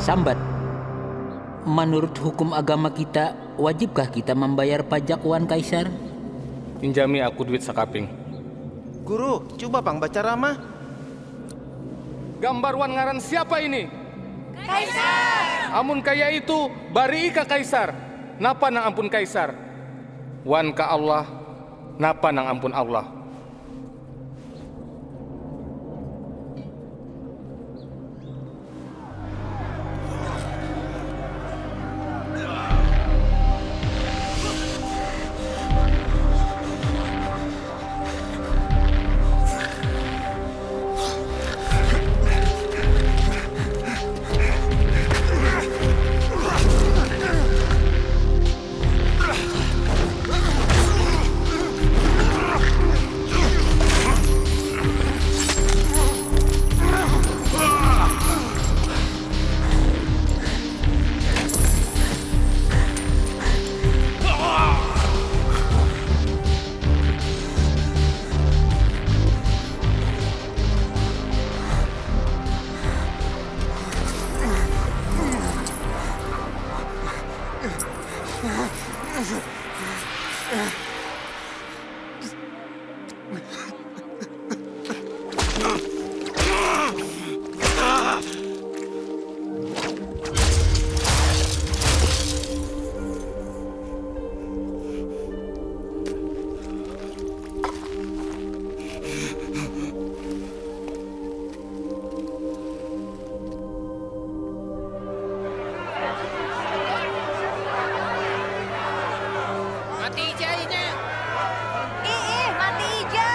Sambat, menurut hukum agama kita, wajibkah kita membayar pajak Wan Kaisar? Pinjami aku duit sakaping. Guru, coba Bang baca ramah. Gambar wan ngaran siapa ini? Kaisar! Amun kaya itu, bari ka Kaisar. Napa nang ampun Kaisar? Wan ka Allah, napa nang ampun Allah? Mati ija ini. Mati ija.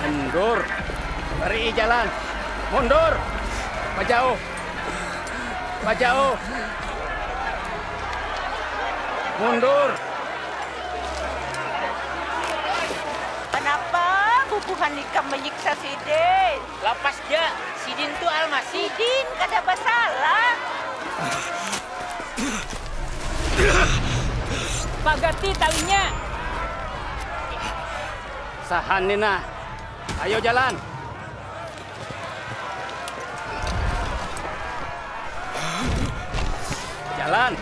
Mundur, beri jalan. Mundur, majauh, majauh. Mundur. Kenapa bubuhan nikah menyiksa Sidin? Lapas ja, Sidin tuh almasih. Sidin kada bersalah. Pagati talinya. Sahan Nina, ayo jalan. Jalan.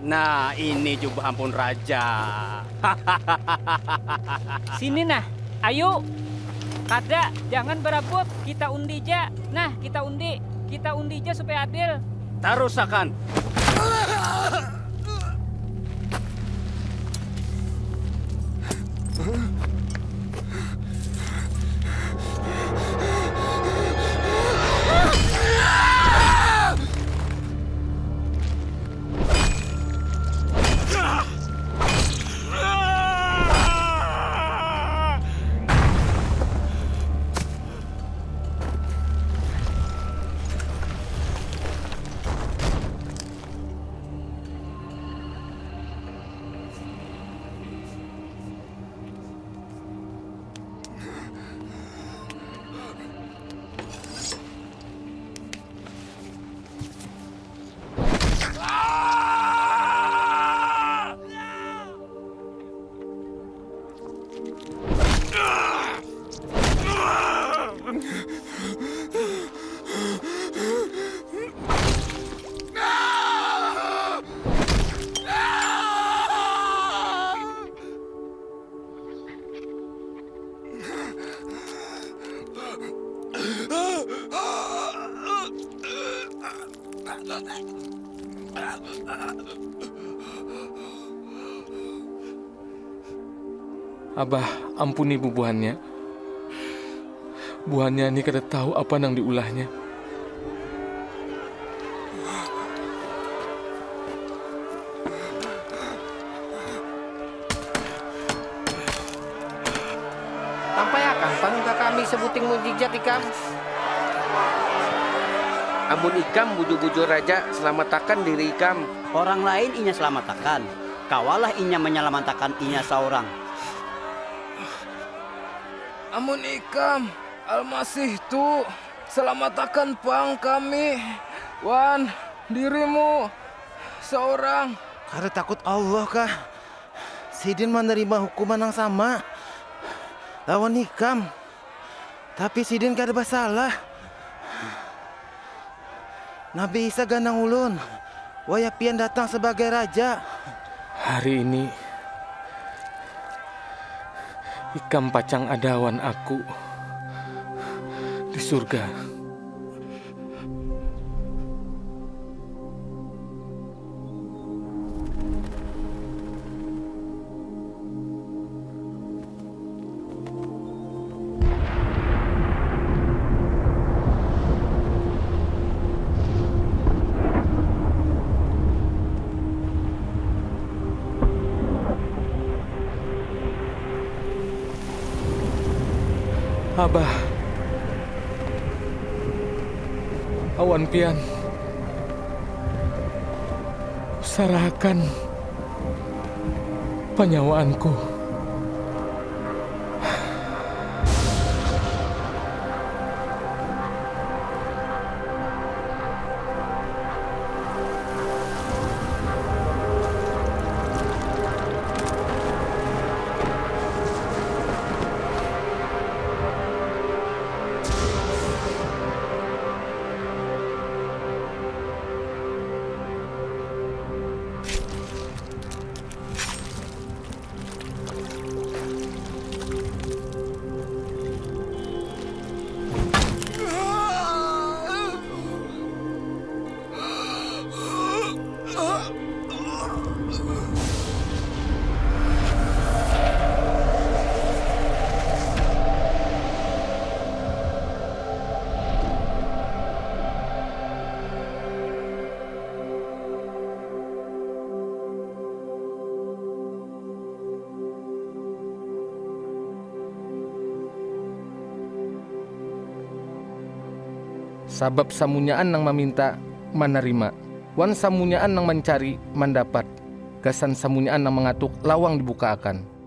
Nah, ini juga ampun raja. Sini nah, ayo. Kada, jangan berebut. Kita undi ja. Nah, kita undi ja supaya adil. Tarusakan. Abah, ampuni bubuhannya. Buhannya ini kada tahu apa nang diulahnya. Sampai akan pangka kami sebuting mujizat ikam. Amun ikam buju-buju raja selamatkan diri ikam. Orang lain inya selamatkan. Kawalah inya menyelamatkan inya seorang. Amun ikam Almasih tu selamatkan pang kami. Wan, dirimu seorang. Karena takut Allah kah? Sidin menerima hukuman yang sama lawan Ikam. Tapi Sidin kada bersalah. Nabi Isa gandang ulun. Waya pian datang sebagai raja. Hari ini Ikam pacang adawan aku di surga. Abah, awan pian, sarahkan penyawaanku. Sabab samunyaan nang meminta, menerima. Wan samunyaan nang mencari, mendapat. Gasan samunyaan nang mengatuk, lawang dibuka akan.